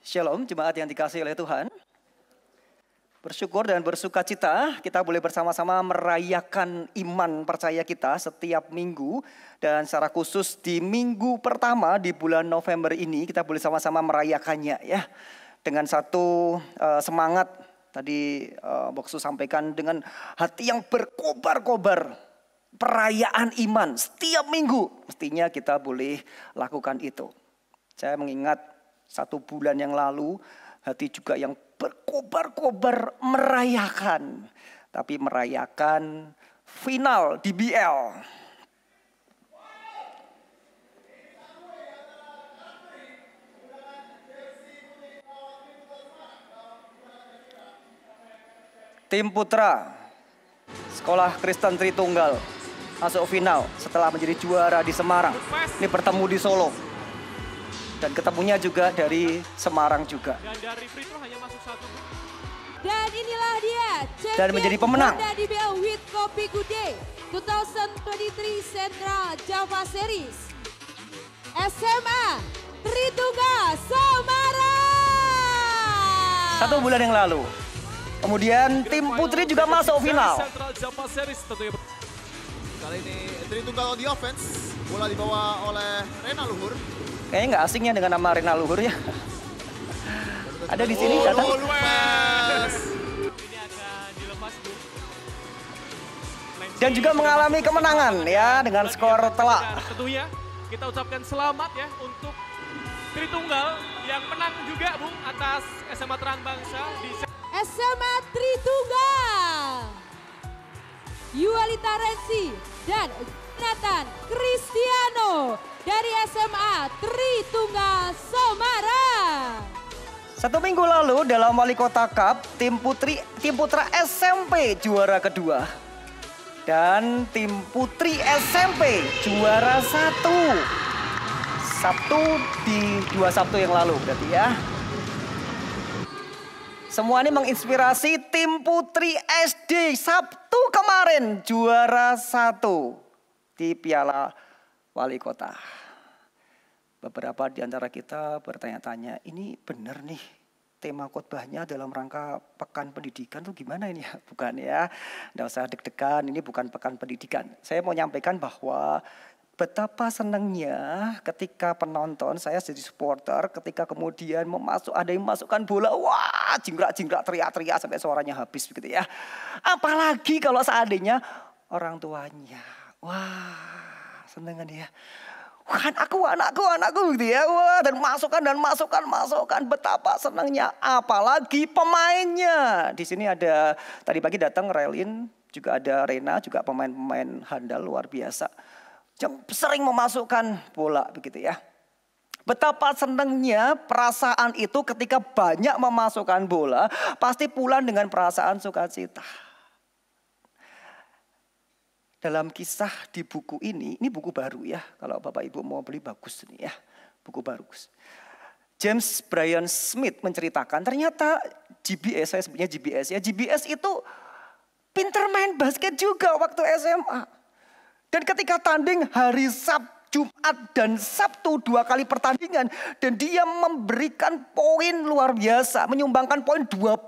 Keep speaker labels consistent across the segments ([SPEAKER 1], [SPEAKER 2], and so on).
[SPEAKER 1] Shalom, jemaat yang dikasihi oleh Tuhan. Bersyukur dan bersuka cita kita boleh bersama-sama merayakan iman percaya kita setiap minggu. Dan secara khusus di minggu pertama di bulan November ini kita boleh sama-sama merayakannya ya. Dengan satu semangat tadi Boksu sampaikan dengan hati yang berkobar-kobar. Perayaan iman setiap minggu mestinya kita boleh lakukan itu. Saya mengingat 1 bulan yang lalu hati juga yang berkobar-kobar merayakan. Tapi merayakan final DBL. Tim Putra Sekolah Kristen Tritunggal masuk final setelah menjadi juara di Semarang. Ini bertemu di Solo. Dan ketemunya juga dari Semarang juga.
[SPEAKER 2] Dan dari free throw hanya masuk 1.
[SPEAKER 3] Dan inilah dia
[SPEAKER 1] dan menjadi pemenang
[SPEAKER 3] Honda DBL with Kopi Good Day 2023 Central Java Series SMA Tritunggal Semarang.
[SPEAKER 1] 1 bulan yang lalu. Kemudian tim putri juga masuk final.
[SPEAKER 2] Central Java Series tentunya.
[SPEAKER 4] Kali ini Tritunggal on the offense. Bola dibawa oleh Rena Luhur.
[SPEAKER 1] Kayaknya nggak asingnya dengan nama Rena Luhur ya. Ada di sini datang.
[SPEAKER 2] Ini akan dilepas Bu.
[SPEAKER 1] Dan juga mengalami kemenangan ya dengan skor telak.
[SPEAKER 2] Dan tentunya kita ucapkan selamat ya untuk Tritunggal yang menang juga Bu atas SMA Terang Bangsa di
[SPEAKER 3] SMA Tritunggal Yualita Rensi dan Nathan Cristiano dari SMA Tritunggal Semarang.
[SPEAKER 1] 1 minggu lalu dalam Wali Kota Cup, tim putra SMP juara kedua. Dan tim putri SMP juara 1. Sabtu di 2 Sabtu yang lalu berarti ya. Semua ini menginspirasi tim putri SD Sabtu kemarin juara 1 di Piala Wali Kota. Beberapa di antara kita bertanya-tanya, ini benar nih tema khotbahnya dalam rangka pekan pendidikan tuh gimana ini ya? Bukan ya, nggak usah deg-degan, ini bukan pekan pendidikan. Saya mau nyampaikan bahwa betapa senangnya ketika penonton, saya jadi supporter, ketika kemudian ada yang memasukkan bola, wah jingkrak-jingkrak teriak-teriak sampai suaranya habis begitu ya. Apalagi kalau seandainya orang tuanya, wah senengan ya. Wah, anakku gitu ya. Wah, dan masukkan. Betapa senangnya. Apalagi pemainnya. Di sini ada, tadi pagi datang Relin, juga ada Rena, juga pemain-pemain handal luar biasa. Yang sering memasukkan bola begitu ya. Betapa senangnya perasaan itu ketika banyak memasukkan bola. Pasti pulang dengan perasaan sukacita. Dalam kisah di buku ini buku baru ya. Kalau Bapak Ibu mau beli bagus nih ya. Buku bagus. James Bryan Smith menceritakan ternyata GBS, saya sebutnya GBS ya. GBS itu pinter main basket juga waktu SMA. Dan ketika tanding hari Sabtu, Jumat dan Sabtu 2 kali pertandingan. Dan dia memberikan poin luar biasa. Menyumbangkan poin 25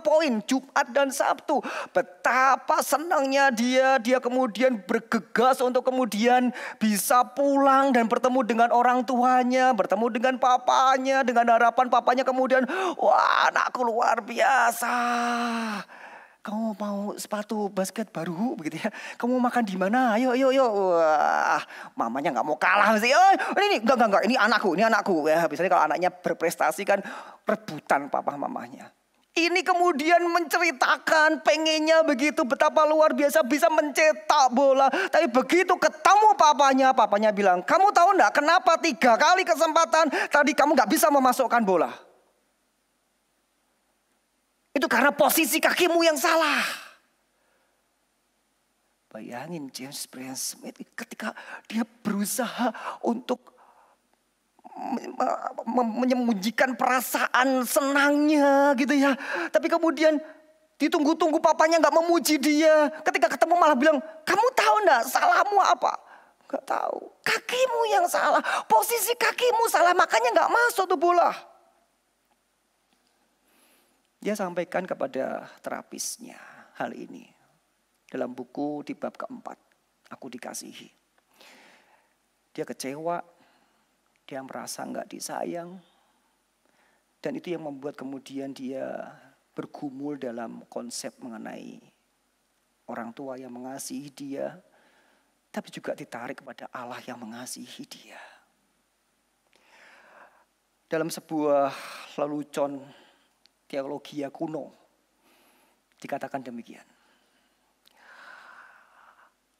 [SPEAKER 1] poin Jumat dan Sabtu. Betapa senangnya dia. Dia kemudian bergegas untuk kemudian bisa pulang dan bertemu dengan orang tuanya. Bertemu dengan papanya. Dengan harapan papanya kemudian, wah anakku luar biasa. Kamu mau sepatu basket baru begitu ya? Kamu makan di mana? Yuk. Wah, mamanya nggak mau kalah sih. Oh, ini enggak. Ini anakku. Ya, biasanya kalau anaknya berprestasi kan rebutan papa mamanya. Ini kemudian menceritakan pengennya begitu betapa luar biasa bisa mencetak bola. Tapi begitu ketemu papanya bilang, kamu tahu enggak kenapa 3 kali kesempatan tadi kamu nggak bisa memasukkan bola? Itu karena posisi kakimu yang salah. Bayangin James Bryan Smith ketika dia berusaha untuk menyembunyikan perasaan senangnya gitu ya. Tapi kemudian ditunggu-tunggu papanya gak memuji dia. Ketika ketemu malah bilang, kamu tahu gak salahmu apa? Gak tahu. Kakimu yang salah, posisi kakimu salah, makanya nggak masuk tuh bola. Dia sampaikan kepada terapisnya hal ini dalam buku di bab keempat, Aku Dikasihi. Dia kecewa, dia merasa nggak disayang, dan itu yang membuat kemudian dia bergumul dalam konsep mengenai orang tua yang mengasihi dia, tapi juga ditarik kepada Allah yang mengasihi dia. Dalam sebuah lelucon teologi kuno dikatakan demikian.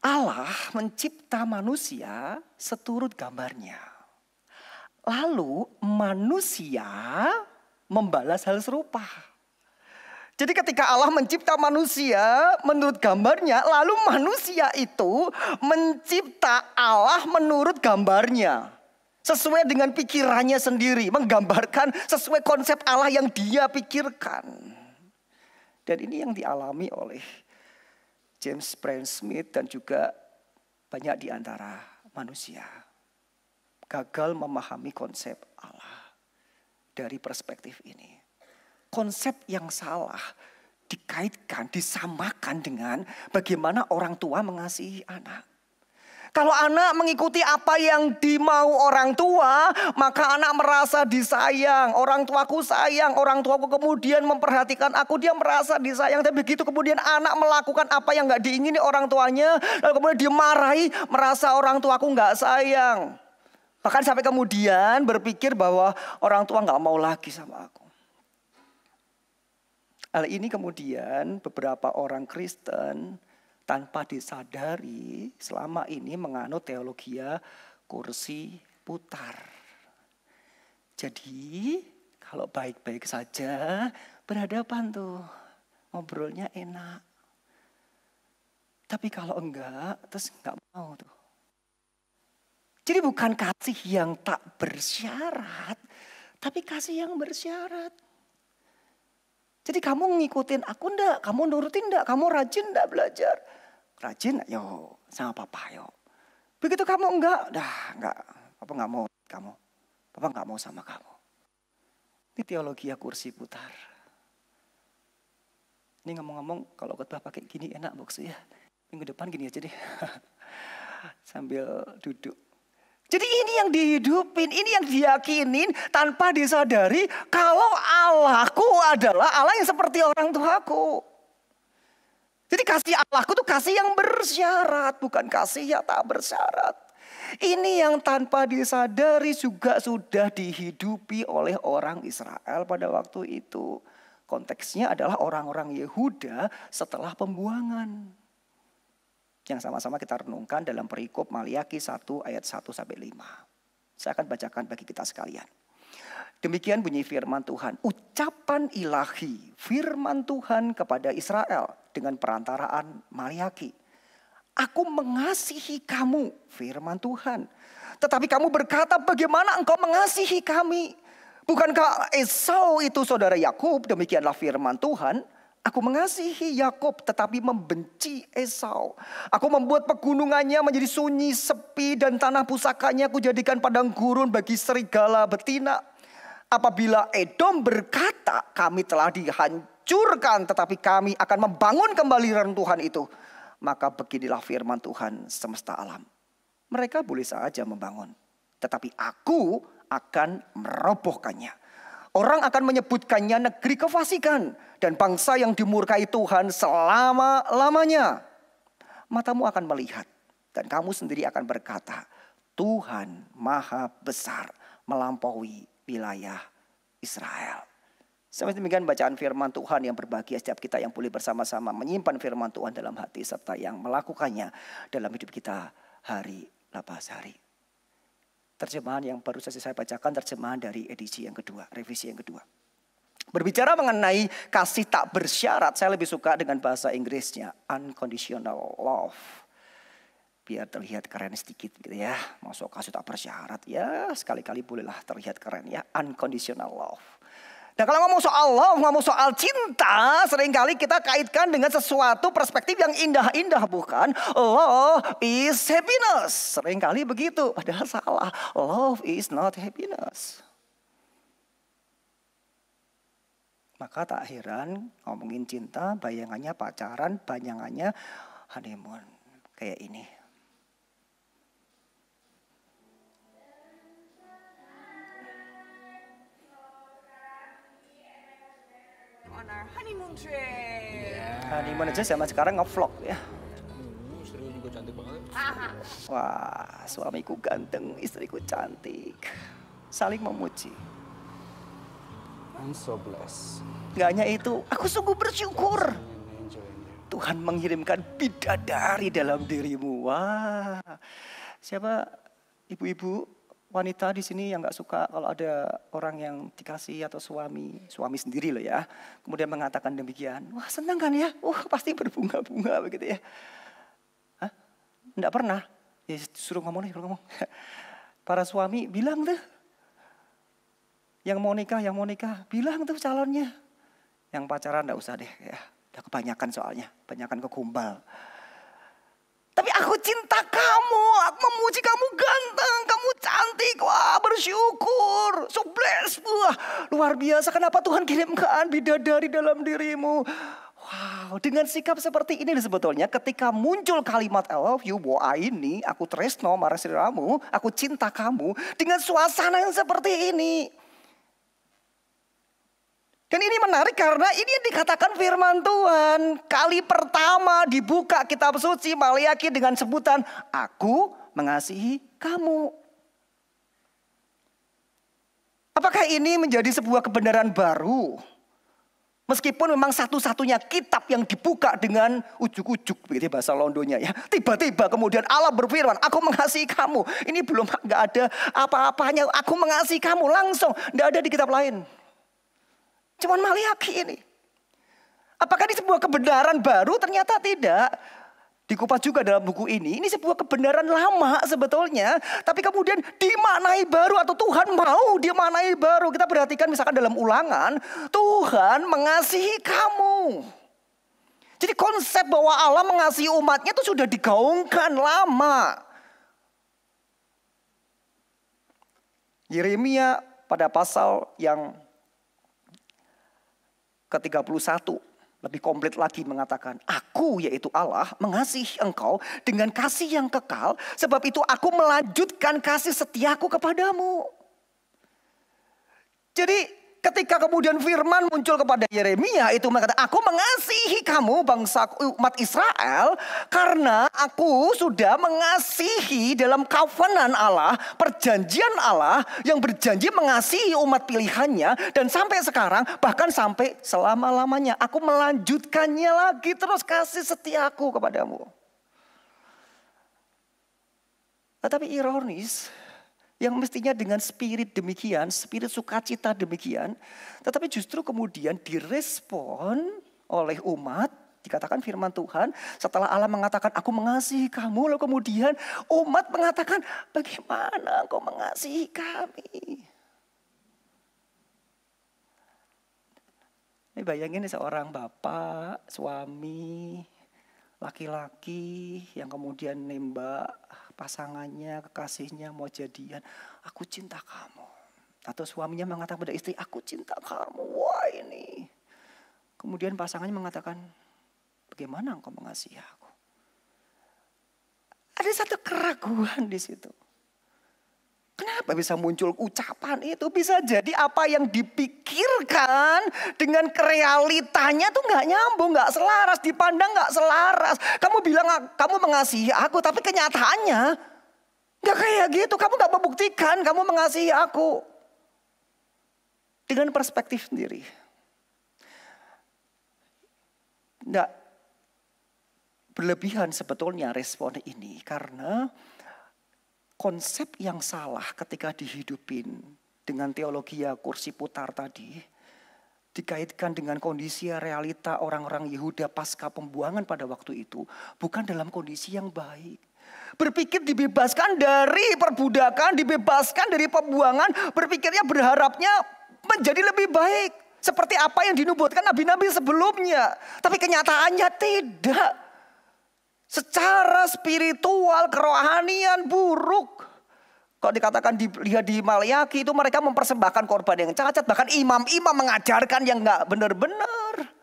[SPEAKER 1] Allah mencipta manusia seturut gambarnya. Lalu manusia membalas hal serupa. Jadi ketika Allah mencipta manusia menurut gambarnya, lalu manusia itu mencipta Allah menurut gambarnya. Sesuai dengan pikirannya sendiri, menggambarkan sesuai konsep Allah yang dia pikirkan. Dan ini yang dialami oleh James Bryan Smith dan juga banyak di antara manusia. Gagal memahami konsep Allah dari perspektif ini. Konsep yang salah dikaitkan, disamakan dengan bagaimana orang tua mengasihi anak. Kalau anak mengikuti apa yang dimau orang tua, maka anak merasa disayang. Orang tuaku sayang, orang tuaku kemudian memperhatikan aku, dia merasa disayang. Tapi begitu kemudian anak melakukan apa yang gak diingini orang tuanya, lalu kemudian dimarahi, merasa orang tuaku gak sayang. Bahkan sampai kemudian berpikir bahwa orang tua gak mau lagi sama aku. Hal ini kemudian beberapa orang Kristen tanpa disadari selama ini menganut teologi kursi putar. Jadi kalau baik-baik saja berhadapan tuh, ngobrolnya enak. Tapi kalau enggak, terus enggak mau tuh. Jadi bukan kasih yang tak bersyarat, tapi kasih yang bersyarat. Jadi kamu ngikutin aku enggak, kamu nurutin enggak, kamu rajin enggak belajar. Rajin, yo sama papa yo. Begitu kamu enggak, enggak, papa enggak mau kamu. Papa enggak mau sama kamu. Ini teologi kursi putar. Ini ngomong-ngomong kalau khotbah pakai gini enak maksudnya. Minggu depan gini aja deh. Sambil duduk. Jadi ini yang dihidupin, ini yang diyakinin tanpa disadari kalau Allahku adalah Allah yang seperti orang tuaku. Jadi kasih Allahku itu kasih yang bersyarat, bukan kasih yang tak bersyarat. Ini yang tanpa disadari juga sudah dihidupi oleh orang Israel pada waktu itu. Konteksnya adalah orang-orang Yehuda setelah pembuangan. Yang sama-sama kita renungkan dalam perikop Maliaki 1 ayat 1-5. Saya akan bacakan bagi kita sekalian. Demikian bunyi firman Tuhan. Ucapan ilahi firman Tuhan kepada Israel dengan perantaraan Maliaki. Aku mengasihi kamu, firman Tuhan. Tetapi kamu berkata, bagaimana engkau mengasihi kami? Bukankah Esau itu saudara Yakub? Demikianlah firman Tuhan. Aku mengasihi Yakub tetapi membenci Esau. Aku membuat pegunungannya menjadi sunyi, sepi, dan tanah pusakanya aku jadikan padang gurun bagi serigala betina. Apabila Edom berkata, kami telah dihancurkan tetapi kami akan membangun kembali reruntuhan itu. Maka beginilah firman Tuhan semesta alam. Mereka boleh saja membangun, tetapi aku akan merobohkannya. Orang akan menyebutkannya negeri kefasikan dan bangsa yang dimurkai Tuhan selama-lamanya. Matamu akan melihat dan kamu sendiri akan berkata, Tuhan Maha Besar melampaui wilayah Israel. Sampai demikian bacaan firman Tuhan yang berbahagia setiap kita yang boleh bersama-sama menyimpan firman Tuhan dalam hati serta yang melakukannya dalam hidup kita hari lepas hari. Terjemahan yang baru saja saya bacakan, terjemahan dari edisi yang kedua, revisi yang kedua. Berbicara mengenai kasih tak bersyarat, saya lebih suka dengan bahasa Inggrisnya, unconditional love. Biar terlihat keren sedikit gitu ya, masuk kasih tak bersyarat ya, sekali-kali bolehlah terlihat keren ya, unconditional love. Dan kalau ngomong soal love, ngomong soal cinta, seringkali kita kaitkan dengan sesuatu perspektif yang indah-indah, bukan? Love is happiness. Seringkali begitu, padahal salah. Love is not happiness. Maka tak heran ngomongin cinta, bayangannya pacaran, bayangannya honeymoon. Kayak ini.
[SPEAKER 5] On our honeymoon trip.
[SPEAKER 1] Honeymoon aja sama sekarang nge-vlog ya.
[SPEAKER 2] Istri juga cantik banget.
[SPEAKER 1] Wah, suamiku ganteng, istriku cantik. Saling memuji.
[SPEAKER 6] I'm so blessed.
[SPEAKER 1] Gak hanya itu, aku sungguh bersyukur. Tuhan mengirimkan bidadari dalam dirimu. Wah, siapa ibu-ibu wanita di sini yang gak suka kalau ada orang yang dikasih atau suami sendiri loh ya. Kemudian mengatakan demikian. Wah senang kan ya? Wah pasti berbunga-bunga begitu ya. Hah? Enggak pernah? Ya suruh ngomong. Para suami bilang tuh. Yang mau nikah, bilang tuh calonnya. Yang pacaran enggak usah deh ya. Udah kebanyakan soalnya, kebanyakan kegombal. Tapi aku cinta kamu, aku memuji kamu ganteng, kamu cantik, wah bersyukur, so blessed, wah luar biasa. Kenapa Tuhan kirimkan bidadari dalam dirimu? Wow, dengan sikap seperti ini sebetulnya ketika muncul kalimat I love you, bahwa ini aku tresno marasiramu, aku cinta kamu dengan suasana yang seperti ini. Dan ini menarik karena ini yang dikatakan firman Tuhan. Kali pertama dibuka kitab suci Maliaki dengan sebutan aku mengasihi kamu. Apakah ini menjadi sebuah kebenaran baru? Meskipun memang satu-satunya kitab yang dibuka dengan ujuk-ujuk, begitu bahasa Londonya ya. Tiba-tiba kemudian Allah berfirman, aku mengasihi kamu. Ini belum gak ada apa-apanya, aku mengasihi kamu langsung. Gak ada di kitab lain. Cuman Maliaki ini. Apakah ini sebuah kebenaran baru? Ternyata tidak. Dikupas juga dalam buku ini. Ini sebuah kebenaran lama sebetulnya. Tapi kemudian dimaknai baru atau Tuhan mau dimaknai baru. Kita perhatikan misalkan dalam Ulangan. Tuhan mengasihi kamu. Jadi konsep bahwa Allah mengasihi umatnya itu sudah digaungkan lama. Yeremia pada pasal yang ke-31 lebih komplit lagi mengatakan, aku yaitu Allah mengasihi engkau dengan kasih yang kekal, sebab itu aku melanjutkan kasih setiaku kepadamu. Jadi ketika kemudian firman muncul kepada Yeremia itu mengatakan, aku mengasihi kamu bangsa umat Israel karena aku sudah mengasihi dalam covenant Allah, perjanjian Allah yang berjanji mengasihi umat pilihannya. Dan sampai sekarang bahkan sampai selama-lamanya aku melanjutkannya lagi terus kasih setiaku kepadamu. Tetapi ironis, yang mestinya dengan spirit demikian, spirit sukacita demikian, tetapi justru kemudian direspon oleh umat. Dikatakan firman Tuhan, setelah Allah mengatakan aku mengasihi kamu, lalu kemudian umat mengatakan bagaimana engkau mengasihi kami. Ini bayangin seorang bapak, suami, laki-laki yang kemudian nembak pasangannya, kekasihnya mau jadian. Aku cinta kamu. Atau suaminya mengatakan pada istri, aku cinta kamu. Wah ini. Kemudian pasangannya mengatakan, bagaimana engkau mengasihi aku? Ada satu keraguan di situ. Kenapa bisa muncul ucapan itu? Bisa jadi apa yang dipikirkan dengan realitanya tuh gak nyambung, gak selaras, dipandang gak selaras. Kamu bilang kamu mengasihi aku, tapi kenyataannya gak kayak gitu. Kamu gak membuktikan kamu mengasihi aku. Dengan perspektif sendiri. Gak berlebihan sebetulnya respon ini karena konsep yang salah ketika dihidupin dengan teologi kursi putar tadi dikaitkan dengan kondisi realita orang-orang Yehuda pasca pembuangan pada waktu itu bukan dalam kondisi yang baik. Berpikir dibebaskan dari perbudakan, dibebaskan dari pembuangan, berpikirnya berharapnya menjadi lebih baik. Seperti apa yang dinubuatkan nabi-nabi sebelumnya. Tapi kenyataannya tidak. Secara spiritual, kerohanian buruk. Kalau dikatakan dilihat di Maliaki itu mereka mempersembahkan korban yang cacat. Bahkan imam-imam mengajarkan yang gak benar-benar.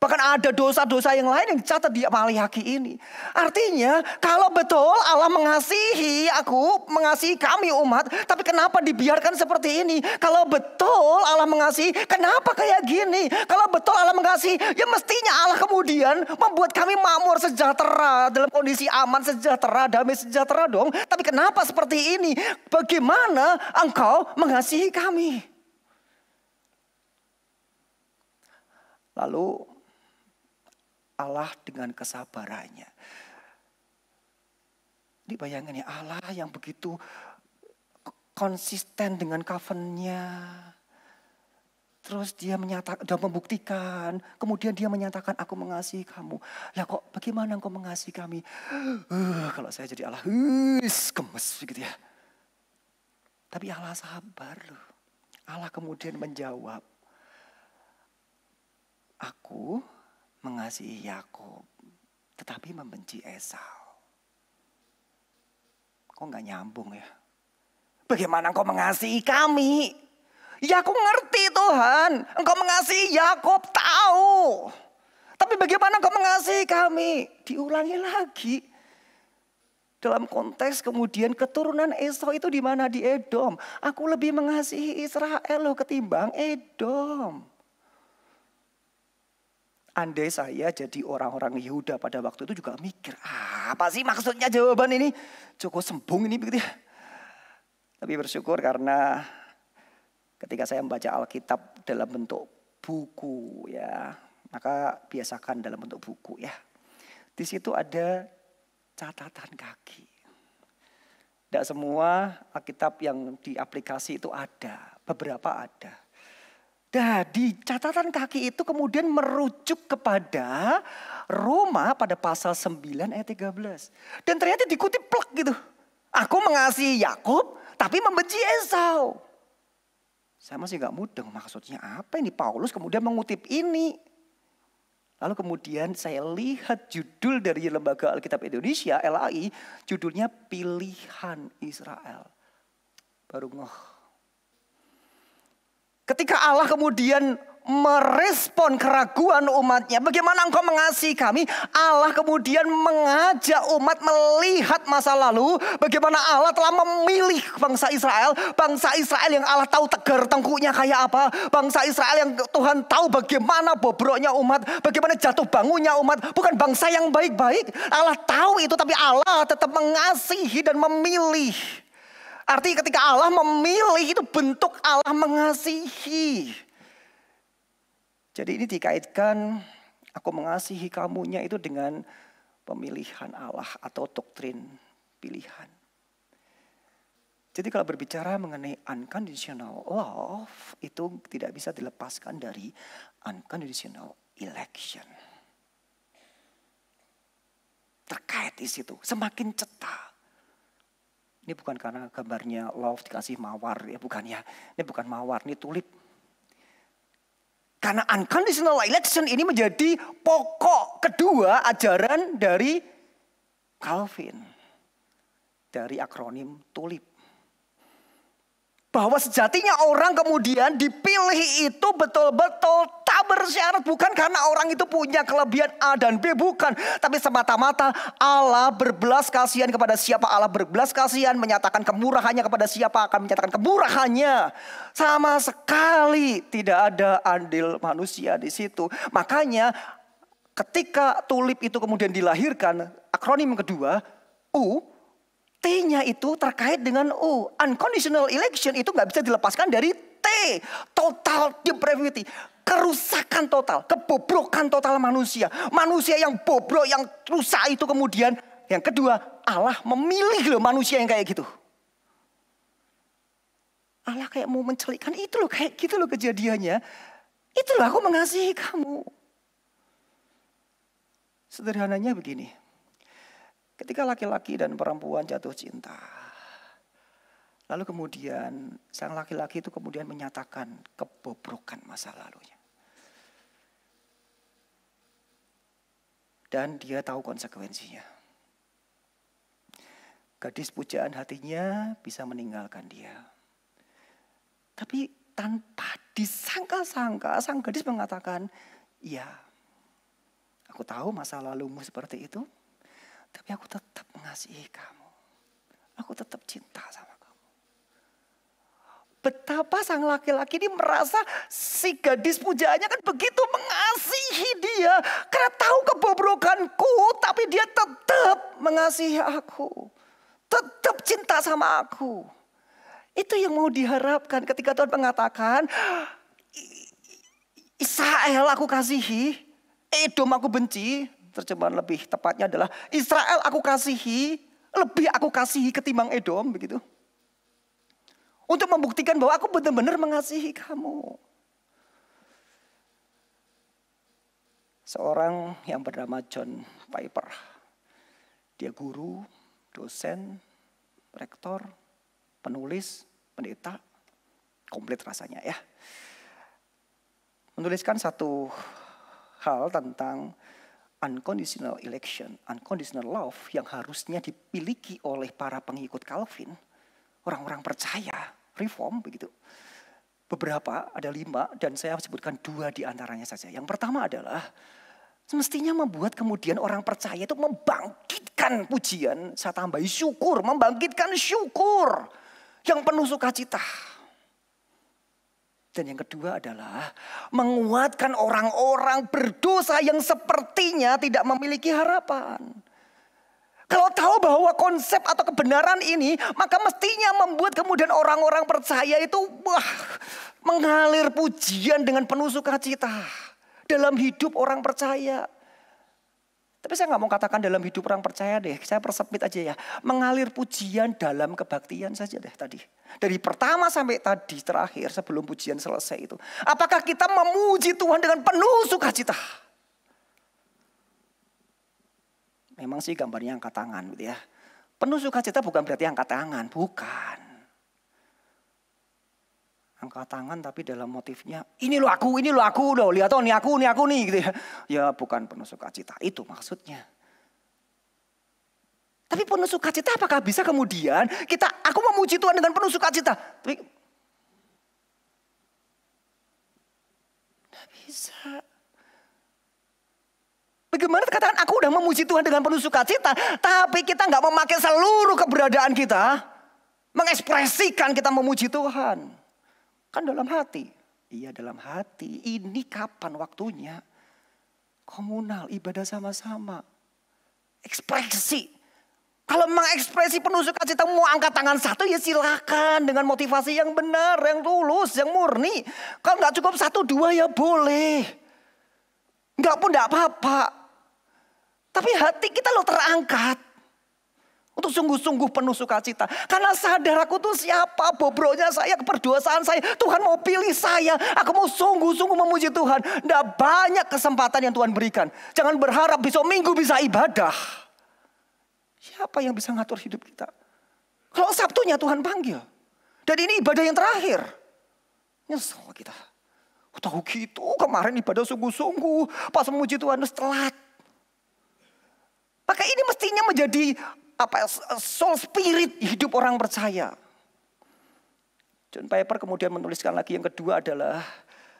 [SPEAKER 1] Bahkan ada dosa-dosa yang lain yang dicatat di Maliaki ini. Artinya kalau betul Allah mengasihi aku, mengasihi kami umat. Tapi kenapa dibiarkan seperti ini? Kalau betul Allah mengasihi, kenapa kayak gini? Kalau betul Allah mengasihi, ya mestinya Allah kemudian membuat kami makmur sejahtera. Dalam kondisi aman sejahtera, damai sejahtera dong. Tapi kenapa seperti ini? Bagaimana engkau mengasihi kami? Lalu Allah dengan kesabarannya. Ini bayangin ya, Allah yang begitu konsisten dengan covenant-nya. Terus dia menyatakan, dia membuktikan. Kemudian dia menyatakan, aku mengasihi kamu. Lah kok bagaimana engkau mengasihi kami? Kalau saya jadi Allah, gemes gitu ya. Tapi Allah sabar loh. Allah kemudian menjawab, aku mengasihi Yakub, tetapi membenci Esau. Kok nggak nyambung ya? Bagaimana engkau mengasihi kami? Ya aku ngerti Tuhan, engkau mengasihi Yakub, tahu. Tapi bagaimana engkau mengasihi kami? Diulangi lagi. Dalam konteks kemudian keturunan Esau itu di mana? Di Edom. Aku lebih mengasihi Israel loh ketimbang Edom. Andai saya jadi orang-orang Yehuda pada waktu itu juga mikir, apa sih maksudnya jawaban ini? Cukup sembung ini begitu ya. Tapi bersyukur karena ketika saya membaca Alkitab dalam bentuk buku ya, maka biasakan dalam bentuk buku ya. Di situ ada catatan kaki. Tidak semua Alkitab yang di aplikasi itu ada, beberapa ada. Nah, di catatan kaki itu kemudian merujuk kepada Roma pada pasal 9 ayat 13. Dan ternyata dikutip plek gitu. Aku mengasihi Yakub tapi membenci Esau. Saya masih gak mudeng maksudnya apa ini Paulus kemudian mengutip ini. Lalu kemudian saya lihat judul dari Lembaga Alkitab Indonesia LAI. Judulnya Pilihan Israel. Baru ngeh. Ketika Allah kemudian merespon keraguan umatnya. Bagaimana engkau mengasihi kami? Allah kemudian mengajak umat melihat masa lalu. Bagaimana Allah telah memilih bangsa Israel. Bangsa Israel yang Allah tahu tegar tengkuknya kayak apa. Bangsa Israel yang Tuhan tahu bagaimana bobroknya umat. Bagaimana jatuh bangunnya umat. Bukan bangsa yang baik-baik. Allah tahu itu tapi Allah tetap mengasihi dan memilih. Artinya ketika Allah memilih itu bentuk Allah mengasihi. Jadi ini dikaitkan aku mengasihi kamunya itu dengan pemilihan Allah atau doktrin pilihan. Jadi kalau berbicara mengenai unconditional love itu tidak bisa dilepaskan dari unconditional election. Terkait di situ semakin cetar. Ini bukan karena gambarnya love dikasih mawar ya, bukan ya. Ini bukan mawar, ini tulip. Karena unconditional election ini menjadi pokok kedua ajaran dari Calvin. Dari akronim tulip. Bahwa sejatinya orang kemudian dipilih itu betul-betul tak bersyarat. Bukan karena orang itu punya kelebihan A dan B, bukan. Tapi semata-mata Allah berbelas kasihan kepada siapa Allah berbelas kasihan. Menyatakan kemurahannya kepada siapa akan menyatakan kemurahannya. Sama sekali tidak ada andil manusia di situ. Makanya ketika tulip itu kemudian dilahirkan, akronim kedua, U, T-nya itu terkait dengan U. Unconditional election itu gak bisa dilepaskan dari T. Total depravity. Kerusakan total. Kebobrokan total manusia. Manusia yang bobrok, yang rusak itu kemudian. Yang kedua, Allah memilih loh manusia yang kayak gitu. Allah kayak mau mencelikkan itu loh. Kayak gitu loh kejadiannya. Itulah aku mengasihi kamu. Sederhananya begini. Ketika laki-laki dan perempuan jatuh cinta. Lalu kemudian sang laki-laki itu kemudian menyatakan kebobrokan masa lalunya. Dan dia tahu konsekuensinya. Gadis pujaan hatinya bisa meninggalkan dia. Tapi tanpa disangka-sangka sang gadis mengatakan, "Iya, aku tahu masa lalumu seperti itu, tapi aku tetap mengasihi kamu. Aku tetap cinta sama kamu." Betapa sang laki-laki ini merasa si gadis pujaannya kan begitu mengasihi dia. Karena tahu kebobrokanku, tapi dia tetap mengasihi aku. Tetap cinta sama aku. Itu yang mau diharapkan ketika Tuhan mengatakan, Israel aku kasihi, Edom aku benci. Terjemahan lebih tepatnya adalah Israel aku kasihi, lebih aku kasihi ketimbang Edom, begitu. Untuk membuktikan bahwa aku benar-benar mengasihi kamu. Seorang yang bernama John Piper. Dia guru, dosen, rektor, penulis, pendeta. Komplit rasanya ya. Menuliskan satu hal tentang unconditional election, unconditional love yang harusnya dimiliki oleh para pengikut Calvin. Orang-orang percaya, reform begitu. Beberapa, ada 5 dan saya sebutkan 2 di antaranya saja. Yang pertama adalah semestinya membuat kemudian orang percaya itu membangkitkan pujian, saya tambahi syukur, membangkitkan syukur yang penuh sukacita. Dan yang kedua adalah menguatkan orang-orang berdosa yang sepertinya tidak memiliki harapan. Kalau tahu bahwa konsep atau kebenaran ini, maka mestinya membuat kemudian orang-orang percaya itu mengalir pujian dengan penuh sukacita dalam hidup orang percaya. Tapi saya nggak mau katakan dalam hidup orang percaya deh, saya persempit aja ya. Mengalir pujian dalam kebaktian saja deh tadi. Dari pertama sampai tadi terakhir sebelum pujian selesai itu. Apakah kita memuji Tuhan dengan penuh sukacita? Memang sih gambarnya angkat tangan gitu ya. Penuh sukacita bukan berarti angkat tangan, bukan. Angkat tangan tapi dalam motifnya, ini lo aku loh, lihat oh ini aku nih gitu ya. Ya bukan penuh sukacita, itu maksudnya. Tapi penuh sukacita apakah bisa kemudian aku memuji Tuhan dengan penuh sukacita? Tapi tidak bisa. Bagaimana katakan aku udah memuji Tuhan dengan penuh sukacita, tapi kita nggak memakai seluruh keberadaan kita, mengekspresikan kita memuji Tuhan. Kan dalam hati. Iya dalam hati. Ini kapan waktunya? Komunal, ibadah sama-sama. Ekspresi. Kalau memang ekspresi penuh sukacita mau angkat tangan 1 ya silakan. Dengan motivasi yang benar, yang tulus, yang murni. Kalau nggak cukup 1, 2 ya boleh. Nggak pun nggak apa-apa. Tapi hati kita loh terangkat. Untuk sungguh-sungguh penuh sukacita. Karena sadar aku tuh siapa, bobroknya saya, keperdosaan saya. Tuhan mau pilih saya. Aku mau sungguh-sungguh memuji Tuhan. Tidak banyak kesempatan yang Tuhan berikan. Jangan berharap besok minggu bisa ibadah. Siapa yang bisa ngatur hidup kita? Kalau Sabtunya Tuhan panggil. Dan ini ibadah yang terakhir. Nyesel kita. Tahu gitu kemarin ibadah sungguh-sungguh. Pas memuji Tuhan terus telat. Maka ini mestinya menjadi soul spirit hidup orang percaya. John Piper kemudian menuliskan lagi yang kedua adalah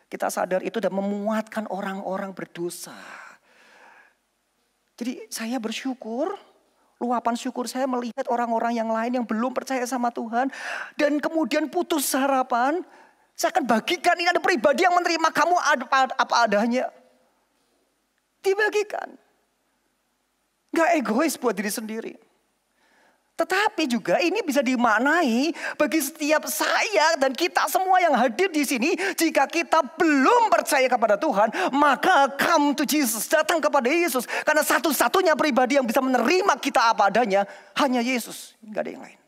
[SPEAKER 1] kita sadar itu dan memuatkan orang-orang berdosa. Jadi saya bersyukur, luapan syukur saya melihat orang-orang yang lain yang belum percaya sama Tuhan. Dan kemudian putus harapan, saya akan bagikan ini ada pribadi yang menerima kamu apa adanya. Dibagikan. Gak egois buat diri sendiri. Tetapi juga ini bisa dimaknai bagi setiap saya dan kita semua yang hadir di sini. Jika kita belum percaya kepada Tuhan, maka come to Jesus, datang kepada Yesus. Karena satu-satunya pribadi yang bisa menerima kita apa adanya, hanya Yesus. Gak ada yang lain.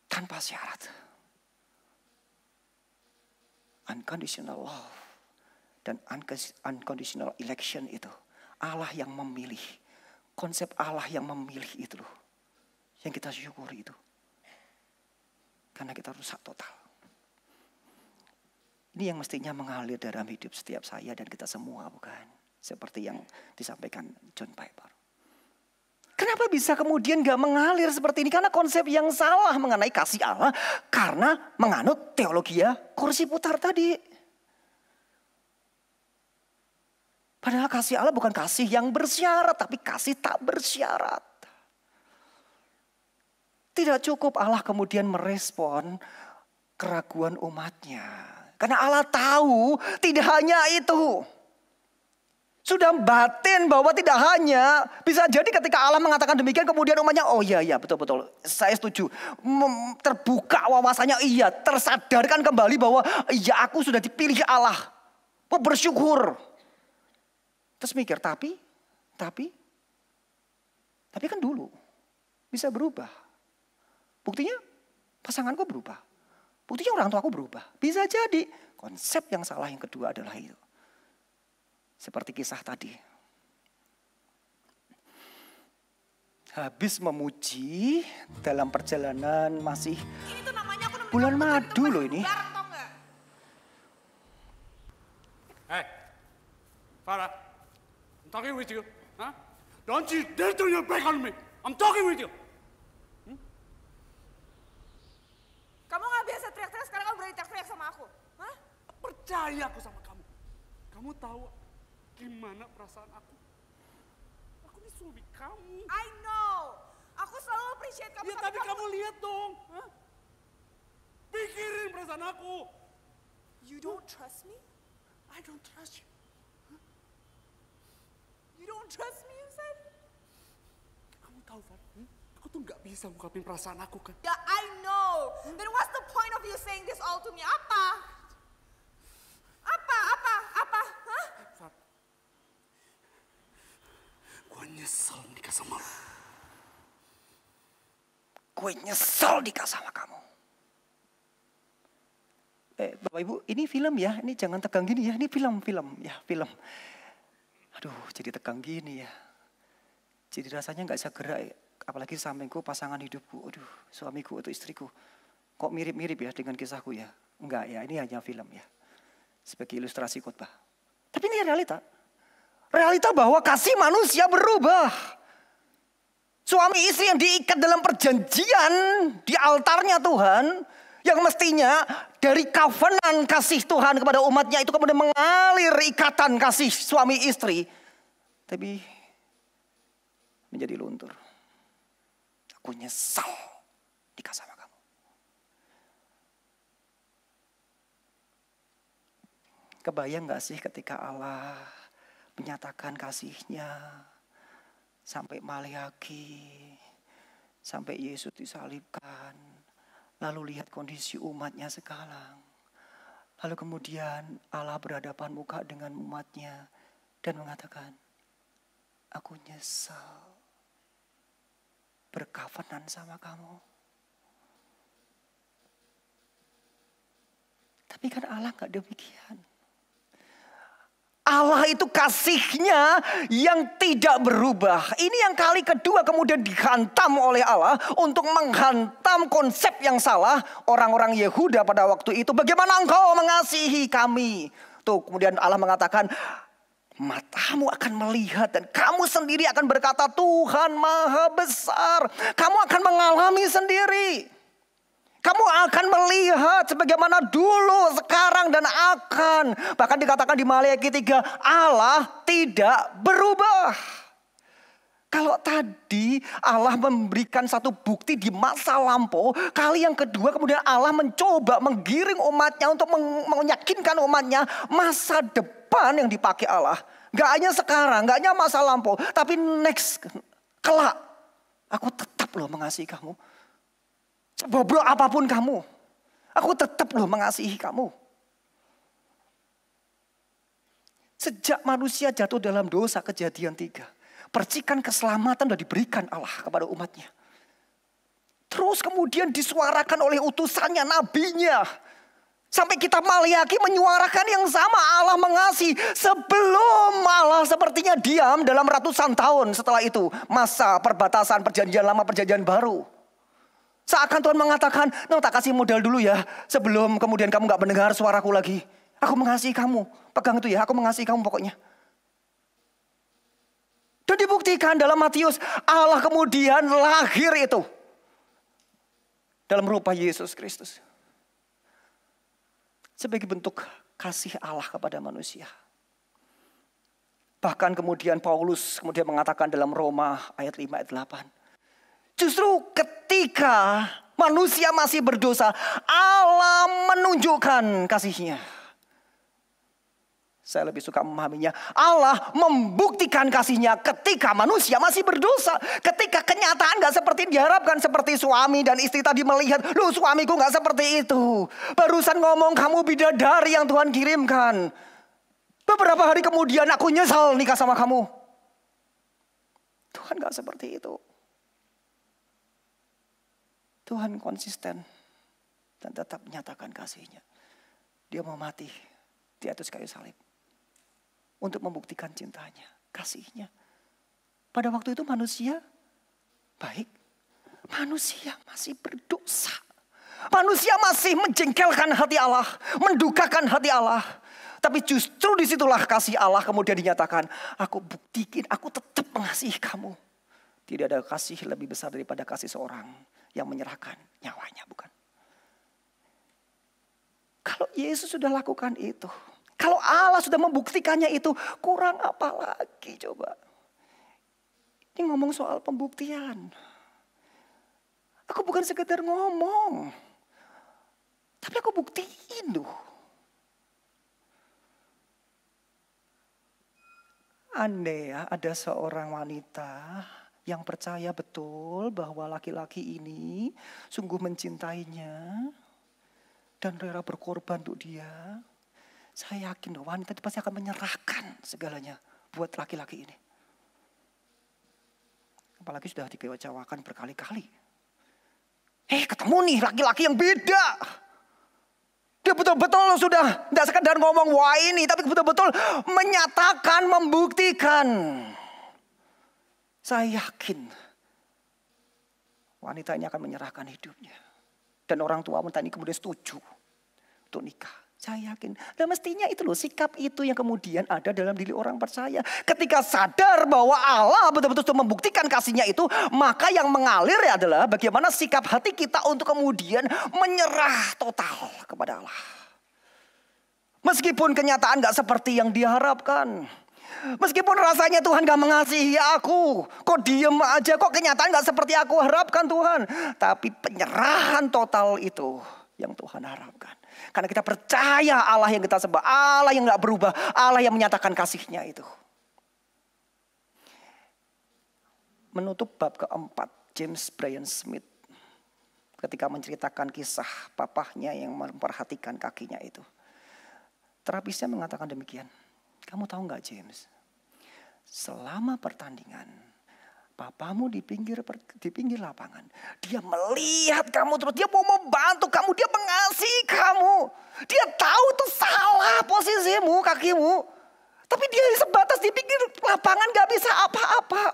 [SPEAKER 1] Tanpa syarat. Unconditional love dan unconditional election itu. Allah yang memilih. Konsep Allah yang memilih itu loh. Yang kita syukuri itu. Karena kita rusak total. Ini yang mestinya mengalir dalam hidup setiap saya dan kita semua, bukan? Seperti yang disampaikan John Piper. Kenapa bisa kemudian gak mengalir seperti ini? Karena konsep yang salah mengenai kasih Allah. Karena menganut teologi kursi putar tadi. Padahal kasih Allah bukan kasih yang bersyarat, tapi kasih tak bersyarat. Tidak cukup Allah kemudian merespon keraguan umatnya. Karena Allah tahu tidak hanya itu. Sudah batin bahwa tidak hanya, bisa jadi ketika Allah mengatakan demikian kemudian umatnya, oh iya betul-betul saya setuju. Terbuka wawasannya, iya, tersadarkan kembali bahwa iya aku sudah dipilih Allah. Bersyukur. Terus mikir, tapi kan dulu bisa berubah. Buktinya pasanganku berubah. Buktinya orang tuaku berubah. Bisa jadi konsep yang salah yang kedua adalah itu. Seperti kisah tadi. Habis memuji dalam perjalanan masih
[SPEAKER 5] Ini tuh namanya aku nemenin
[SPEAKER 1] bulan
[SPEAKER 5] kamu
[SPEAKER 1] madu
[SPEAKER 5] nemenin
[SPEAKER 1] loh ini.
[SPEAKER 5] bareng, tau nggak?
[SPEAKER 6] Hey, Farah, I'm talking with you. Huh? Don't you dare turn your back on me. I'm talking with you.
[SPEAKER 5] Kamu nggak biasa teriak-teriak, sekarang kamu berani teriak-teriak sama aku. Hah?
[SPEAKER 6] Percaya aku sama kamu. Kamu tahu gimana perasaan aku? Aku ini suami kamu.
[SPEAKER 5] I know. Aku selalu appreciate kamu.
[SPEAKER 6] Ya tapi kamu lihat dong. Hah? Pikirin perasaan aku.
[SPEAKER 5] You don't trust me?
[SPEAKER 6] I don't trust you.
[SPEAKER 5] You don't trust me, you said?
[SPEAKER 6] Kamu tahu kan? Aku tuh nggak bisa ungkapin perasaan aku kan.
[SPEAKER 5] Yeah, I know. Then what's the point of you saying this all to me? Apa? Apa? Hah?
[SPEAKER 6] Fat, gue nyesel nikah sama lo.
[SPEAKER 1] Gue nyesel nikah sama kamu. Bapak Ibu, ini film ya, ini jangan tegang gini ya, ini film ya, film. Aduh, jadi tegang gini ya. Jadi rasanya nggak bisa gerak ya. Apalagi sampingku, pasangan hidupku, aduh, suamiku atau istriku. Kok mirip-mirip ya dengan kisahku ya? Enggak ya, ini hanya film ya. Sebagai ilustrasi khotbah. Tapi ini realita. Realita bahwa kasih manusia berubah. Suami istri yang diikat dalam perjanjian di altarnya Tuhan. Yang mestinya dari covenant kasih Tuhan kepada umatnya itu kemudian mengalir ikatan kasih suami istri. Tapi menjadi luntur. Aku nyesal nikah sama kamu. Kebayang gak sih ketika Allah menyatakan kasihnya sampai Maleaki, sampai Yesus disalibkan, lalu lihat kondisi umatnya sekarang. Lalu kemudian Allah berhadapan muka dengan umatnya dan mengatakan, aku nyesal berkovenan sama kamu. Tapi kan Allah gak demikian. Allah itu kasihnya yang tidak berubah. Ini yang kali kedua kemudian dihantam oleh Allah untuk menghantam konsep yang salah orang-orang Yehuda pada waktu itu. Bagaimana engkau mengasihi kami? Tuh kemudian Allah mengatakan, matamu akan melihat dan kamu sendiri akan berkata Tuhan maha besar. Kamu akan mengalami sendiri. Kamu akan melihat sebagaimana dulu, sekarang dan akan. Bahkan dikatakan di Maleaki 3, Allah tidak berubah. Kalau tadi Allah memberikan satu bukti di masa lampau, kali yang kedua kemudian Allah mencoba menggiring umatnya untuk meyakinkan umatnya masa depan yang dipakai Allah. Gak hanya sekarang, gak hanya masa lampau, tapi next, kelak. Aku tetap loh mengasihi kamu. Bobrok apapun kamu, aku tetap loh mengasihi kamu. Sejak manusia jatuh dalam dosa, Kejadian 3, percikan keselamatan sudah diberikan Allah kepada umatnya. Terus kemudian disuarakan oleh utusannya, nabinya. Sampai kitab Maleaki menyuarakan yang sama, Allah mengasihi. Sebelum Allah sepertinya diam dalam ratusan tahun setelah itu. Masa perbatasan perjanjian lama, perjanjian baru. Seakan Tuhan mengatakan, no, tak kasih modal dulu ya. Sebelum kemudian kamu gak mendengar suaraku lagi. Aku mengasihi kamu. Pegang itu ya, aku mengasihi kamu pokoknya. Dan dibuktikan dalam Matius, Allah kemudian lahir itu. Dalam rupa Yesus Kristus. Sebagai bentuk kasih Allah kepada manusia. Bahkan kemudian Paulus kemudian mengatakan dalam Roma ayat 5 ayat 8. Justru ketika manusia masih berdosa, Allah menunjukkan kasih-Nya. Saya lebih suka memahaminya. Allah membuktikan kasih-Nya ketika manusia masih berdosa. Ketika kenyataan gak seperti diharapkan. Seperti suami dan istri tadi melihat. Loh, suamiku gak seperti itu. Barusan ngomong kamu bidadari yang Tuhan kirimkan. Beberapa hari kemudian aku nyesal nikah sama kamu. Tuhan gak seperti itu. Tuhan konsisten. Dan tetap menyatakan kasih-Nya. Dia mau mati di atas kayu salib. Untuk membuktikan cintanya, kasih-Nya. Pada waktu itu manusia baik. Manusia masih berdosa. Manusia masih menjengkelkan hati Allah. Mendukakan hati Allah. Tapi justru disitulah kasih Allah kemudian dinyatakan. Aku buktikan, aku tetap mengasihi kamu. Tidak ada kasih lebih besar daripada kasih seorang yang menyerahkan nyawanya, bukan? Kalau Yesus sudah lakukan itu. Kalau Allah sudah membuktikannya itu, kurang apa lagi coba? Ini ngomong soal pembuktian. Aku bukan sekedar ngomong. Tapi aku buktiin loh. Andai ya ada seorang wanita yang percaya betul bahwa laki-laki ini sungguh mencintainya. Dan rela berkorban untuk dia. Saya yakin loh wanita itu pasti akan menyerahkan segalanya buat laki-laki ini. Apalagi sudah dikecewakan berkali-kali. Ketemu nih laki-laki yang beda. Dia betul-betul sudah tidak sekedar ngomong wah ini. Tapi betul-betul menyatakan, membuktikan. Saya yakin wanita ini akan menyerahkan hidupnya. Dan orang tua wanita ini kemudian setuju untuk nikah. Saya yakin. Dan mestinya itu loh, sikap itu yang kemudian ada dalam diri orang percaya. Ketika sadar bahwa Allah betul-betul membuktikan kasih-Nya itu, maka yang mengalir adalah bagaimana sikap hati kita untuk kemudian menyerah total kepada Allah. Meskipun kenyataan gak seperti yang diharapkan. Meskipun rasanya Tuhan gak mengasihi aku. Kok diem aja, kok kenyataan gak seperti aku harapkan Tuhan. Tapi penyerahan total itu yang Tuhan harapkan. Karena kita percaya Allah yang kita sembah, Allah yang gak berubah, Allah yang menyatakan kasih-Nya itu. Menutup bab keempat, James Bryan Smith ketika menceritakan kisah papahnya yang memperhatikan kakinya itu. Terapisnya mengatakan demikian. Kamu tahu gak James? Selama pertandingan, papamu di pinggir lapangan. Dia melihat kamu terus. Dia mau membantu kamu. Dia mengasihi kamu. Dia tahu itu salah posisimu, kakimu. Tapi dia sebatas di pinggir lapangan gak bisa apa-apa.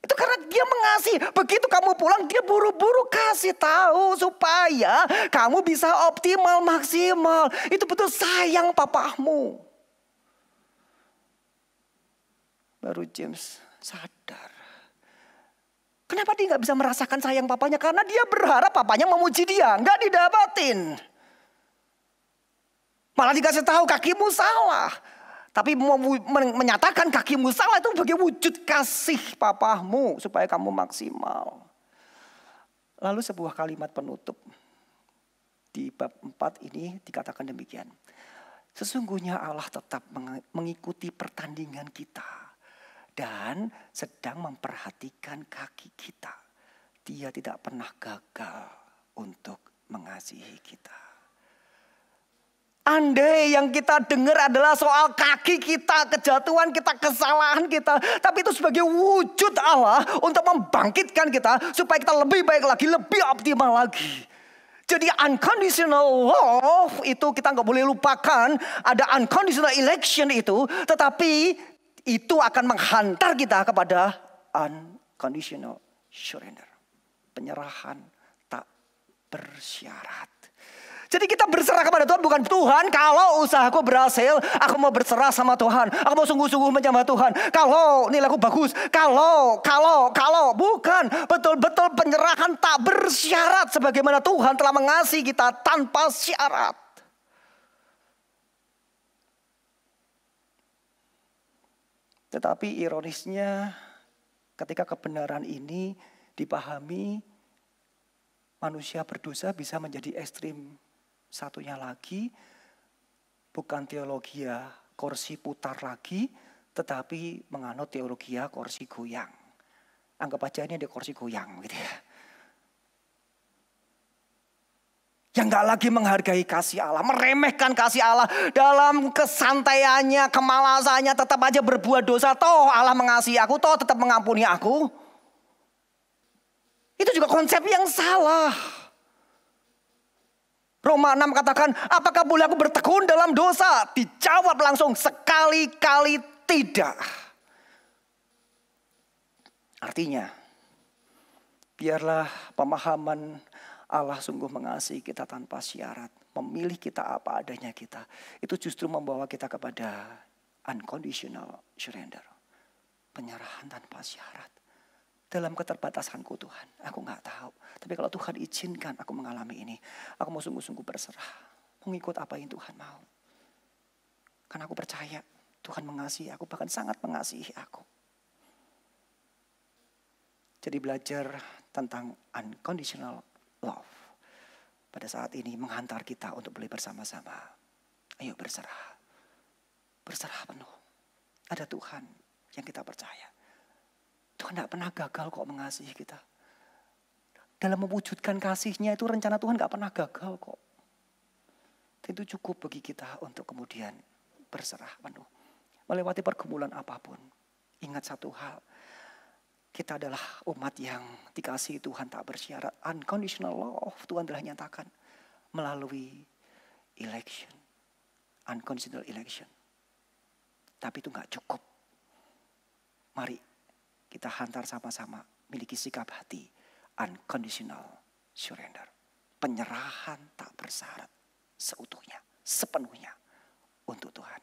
[SPEAKER 1] Itu karena dia mengasihi. Begitu kamu pulang dia buru-buru kasih tahu. Supaya kamu bisa optimal, maksimal. Itu betul sayang papamu. Baru James sadar. Kenapa dia gak bisa merasakan sayang papanya? Karena dia berharap papanya memuji dia. Gak didapatin. Malah dikasih tahu kakimu salah. Tapi menyatakan kakimu salah itu sebagai wujud kasih papamu. Supaya kamu maksimal. Lalu sebuah kalimat penutup. Di bab 4 ini dikatakan demikian. Sesungguhnya Allah tetap mengikuti pertandingan kita. Dan sedang memperhatikan kaki kita. Dia tidak pernah gagal untuk mengasihi kita. Andai yang kita dengar adalah soal kaki kita, kejatuhan kita, kesalahan kita. Tapi itu sebagai wujud Allah untuk membangkitkan kita. Supaya kita lebih baik lagi, lebih optimal lagi. Jadi unconditional love itu kita gak boleh lupakan. Ada unconditional election itu. Tetapi itu akan menghantar kita kepada unconditional surrender. Penyerahan bersyarat. Jadi kita berserah kepada Tuhan, bukan Tuhan kalau usahaku berhasil, aku mau berserah sama Tuhan. Aku mau sungguh-sungguh menyembah Tuhan. Kalau nilaiku bagus, kalau, bukan. Betul-betul penyerahan tak bersyarat sebagaimana Tuhan telah mengasihi kita tanpa syarat. Tetapi ironisnya ketika kebenaran ini dipahami, manusia berdosa bisa menjadi ekstrim. Satunya lagi, bukan teologi kursi putar lagi, tetapi menganut teologi kursi goyang. Anggap aja ini ada kursi goyang gitu ya. Yang gak lagi menghargai kasih Allah, meremehkan kasih Allah. Dalam kesantaiannya, kemalasannya tetap aja berbuat dosa. Toh Allah mengasihi aku, toh tetap mengampuni aku. Itu juga konsep yang salah. Roma 6 katakan, apakah boleh aku bertekun dalam dosa? Dijawab langsung, sekali-kali tidak. Artinya, biarlah pemahaman Allah sungguh mengasihi kita tanpa syarat. Memilih kita apa adanya kita. Itu justru membawa kita kepada unconditional surrender. Penyerahan tanpa syarat. Dalam keterbatasanku Tuhan, aku gak tahu. Tapi kalau Tuhan izinkan aku mengalami ini, aku mau sungguh-sungguh berserah. Mengikut apa yang Tuhan mau. Karena aku percaya Tuhan mengasihi aku, bahkan sangat mengasihi aku. Jadi belajar tentang unconditional love. Pada saat ini menghantar kita untuk boleh bersama-sama. Ayo berserah. Berserah penuh. Ada Tuhan yang kita percaya. Tuhan tidak pernah gagal kok mengasihi kita. Dalam mewujudkan kasihnya itu rencana Tuhan tidak pernah gagal kok. Itu cukup bagi kita untuk kemudian berserah penuh. Melewati pergumulan apapun. Ingat satu hal. Kita adalah umat yang dikasihi Tuhan tak bersyarat. Unconditional love Tuhan telah nyatakan. Melalui election. Unconditional election. Tapi itu gak cukup. Mari kita hantar sama-sama miliki sikap hati unconditional surrender. Penyerahan tak bersyarat seutuhnya, sepenuhnya untuk Tuhan.